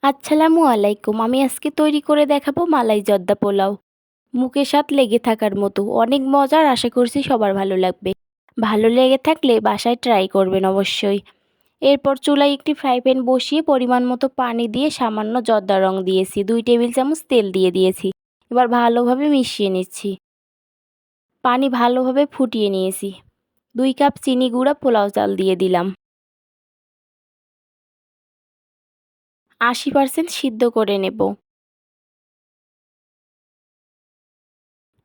আসসালামু আলাইকুম। আমি আজকে তৈরি করে দেখাবো মালাই জর্দা পোলাও। মুখে স্বাদ লেগে থাকার মতো অনেক মজার, আশা করছি সবার ভালো লাগবে। ভালো লেগে থাকলে বাসায় ট্রাই করবেন অবশ্যই। এরপর চুলায় একটি ফ্রাই প্যান বসিয়ে পরিমাণ মতো পানি দিয়ে সামান্য জর্দা রং দিয়েছি, 2 টেবিল চামচ তেল দিয়ে দিয়েছি। এবার ভালোভাবে মিশিয়ে নিচ্ছি। পানি ভালোভাবে ফুটিয়ে নিয়েছি। 2 কাপ চিনি গুঁড়া পোলাও চাল দিয়ে দিলাম। 80% সিদ্ধ করে নেব।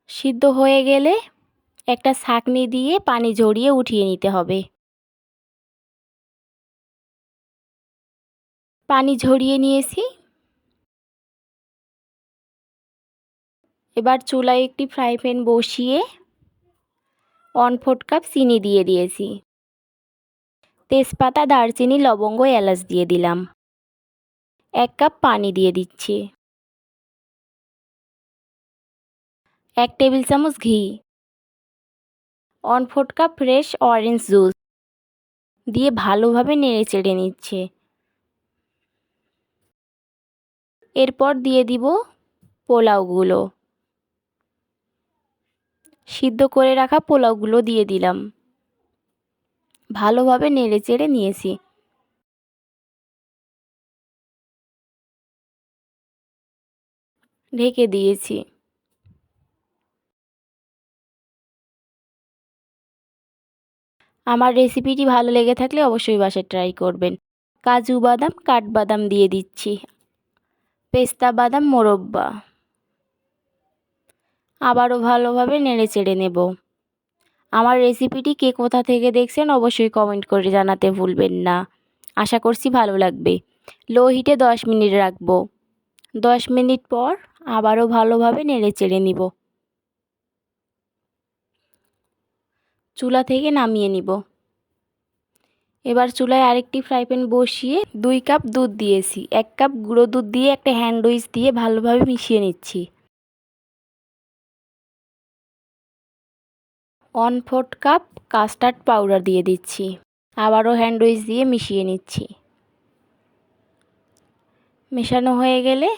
সিদ্ধ হয়ে গেলে একটা ছাঁকনি দিয়ে পানি ঝরিয়ে উঠিয়ে নিতে হবে। পানি ঝরিয়ে নিয়েছি। এবার চুলায় একটি ফ্রাই প্যান বসিয়ে 1/4 কাপ চিনি দিয়ে দিয়েছি। তেজপাতা, দারচিনি, লবঙ্গ, এলাচ দিয়ে দিলাম। 1 কাপ পানি দিয়ে দিচ্ছি। 1 টেবিল চামচ ঘি, 1/4 কাপ ফ্রেশ অরেঞ্জ জুস দিয়ে ভালোভাবে নেড়েচেড়ে নিচ্ছে। এরপর দিয়ে দিব পোলাওগুলো। সিদ্ধ করে রাখা পোলাওগুলো দিয়ে দিলাম। ভালোভাবে নেড়েচেড়ে নিয়েছি। ঢেকে দিয়েছি। আমার রেসিপিটি ভালো লেগে থাকলে অবশ্যই বাসায় ট্রাই করবেন। কাজু বাদাম, কাঠবাদাম দিয়ে দিচ্ছি। পেস্তা বাদাম মোরব্বা। আবারও ভালোভাবে নেড়েচেড়ে নেব। আমার রেসিপিটি কে কোথা থেকে দেখছেন অবশ্যই কমেন্ট করে জানাতে ভুলবেন না। আশা করছি ভালো লাগবে। লো হিটে 10 মিনিট রাখবো। 10 মিনিট পর আবারও ভালোভাবে নেড়েচেড়ে নিব। চুলা থেকে নামিয়ে নিব। এবার চুলায় আরেকটি ফ্রাই প্যান বসিয়ে 2 কাপ দুধ দিয়েছি। 1 কাপ গুঁড়ো দুধ দিয়ে একটা হ্যান্ড উইচ দিয়ে ভালোভাবে মিশিয়ে নিচ্ছি। 1/4 কাপ কাস্টার্ড পাউডার দিয়ে দিচ্ছি। আবারও হ্যান্ড উইচ দিয়ে মিশিয়ে নিচ্ছি। মেশানো হয়ে গেলে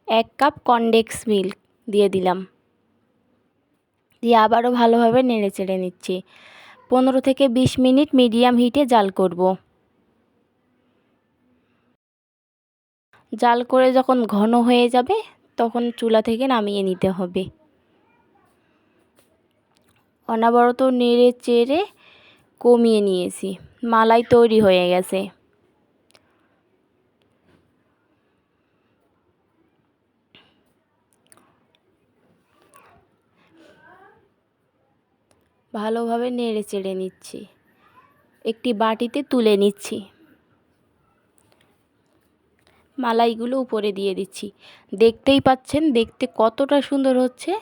1 কাপ কনডেন্স মিল্ক দিয়ে দিলাম। দিয়ে আবারও ভালোভাবে নেড়েচেড়ে নিচ্ছি। 15 থেকে 20 মিনিট মিডিয়াম হিটে জাল করব। জাল করে যখন ঘন হয়ে যাবে তখন চুলা থেকে নামিয়ে নিতে হবে। অনবরত নেড়ে চেড়ে কমিয়ে নিয়েছি। মালাই তৈরি হয়ে গেছে। ভালোভাবে নেড়ে চেড়ে নিচ্ছি। একটি বাটিতে তুলে নিচ্ছি। মালাইগুলো উপরে দিয়ে দিচ্ছি। দেখতেই পাচ্ছেন দেখতে কতটা সুন্দর হচ্ছে।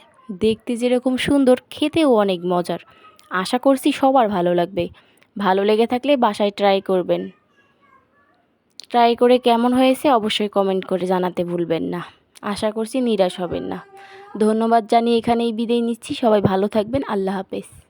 দেখতে যেরকম সুন্দর, খেতেও অনেক মজার। আশা করছি সবার ভালো লাগবে। ভালো লেগে থাকলে বাসায় ট্রাই করবেন। ট্রাই করে কেমন হয়েছে অবশ্যই কমেন্ট করে জানাতে ভুলবেন না। আশা করছি নিরাশ হবেন না। ধন্যবাদ জানিয়ে এখানেই বিদায় নিচ্ছি। সবাই ভালো থাকবেন। আল্লাহ হাফেজ।